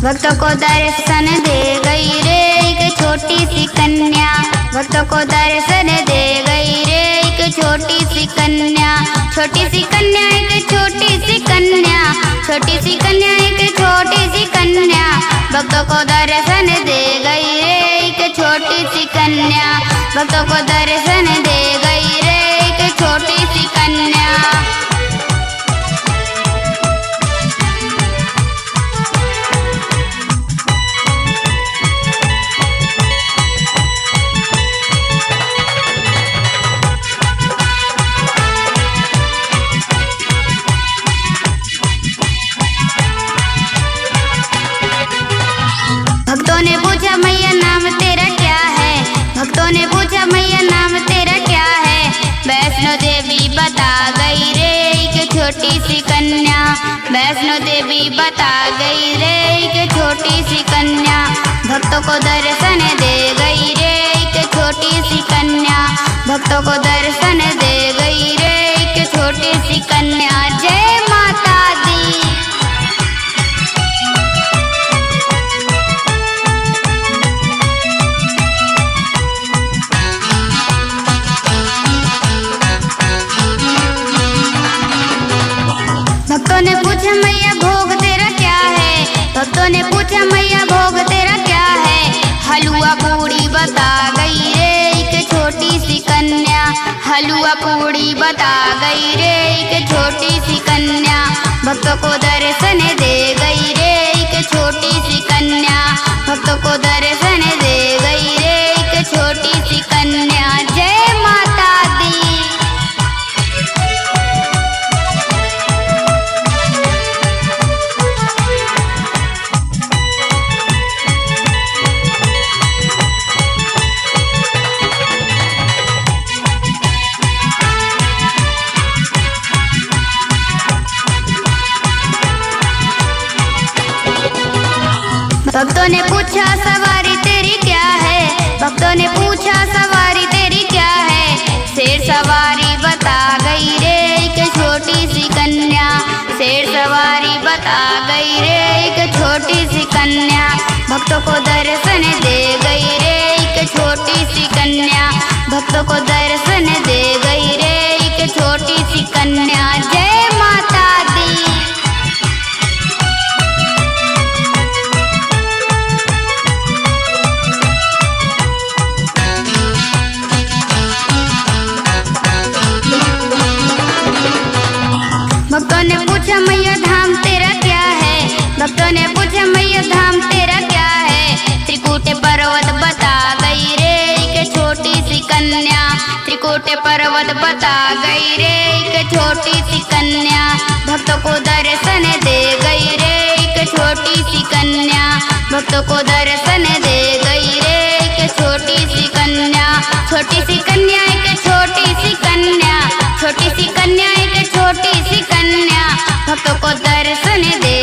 भक्तों को दर्शन दे गई रे एक छोटी सी कन्या। भक्तों को दर्शन दे गई रे एक छोटी सी कन्या। छोटी सी कन्या एक छोटी सी कन्या। छोटी सी कन्या एक छोटी सी कन्या। भक्तों को दर्शन दे गई रे एक छोटी सी कन्या। भक्तों को दर्शन दे गई रे एक छोटी सी कन्या। भक्तों ने पूछा मैया नाम तेरा क्या है। भक्तों ने पूछा मैया नाम तेरा क्या है। वैष्णो देवी बता गई रे एक छोटी सी कन्या। वैष्णो देवी बता गई रे एक छोटी सी कन्या। भक्तों को दर्शन दे गई रे एक छोटी सी कन्या। भक्तों को दर्शन दे गई रे एक छोटी सी कन्या। जय माता दी। भक्तों ने पूछा मैया भोग तेरा क्या है। भक्तों ने पूछा मैया भोग तेरा क्या है। हलवा पूड़ी बता गई रे एक छोटी सी कन्या। हलवा पूड़ी बता गई रे एक छोटी सी कन्या। भक्तों को दर्शन दे गई रे एक छोटी सी कन्या। भक्तों को दर्शन दे गई रे एक छोटी सी कन्या। जय माता दी। भक्तों ने पूछा सवारी तेरी क्या है। भक्तों ने पूछा सवारी तेरी क्या है। शेर सवारी बता गई रे एक छोटी सी कन्या। शेर सवारी बता गई रे एक छोटी सी कन्या। भक्तों को दर्शन दे गई रे एक छोटी सी कन्या। भक्तों को दर्शन दे गई रे एक छोटी सी कन्या। जय माता दी। भक्तों ने पूछा मैया धाम तेरा क्या है। भक्तों ने पूछा मैया धाम तेरा क्या है। त्रिकुट पर्वत बता गई रे एक छोटी सी कन्या। त्रिकुट पर्वत बता गई रे एक छोटी सी कन्या। भक्तों को दर्शन दे गई रे एक छोटी सी कन्या। भक्तों को दर्शन दे गई रे एक छोटी सी कन्या। छोटी सी कन्या एक छोटी सी कन्या। छोटी सी कन्या एक छोटी सी कन्या। भक्तों को दर्शन दे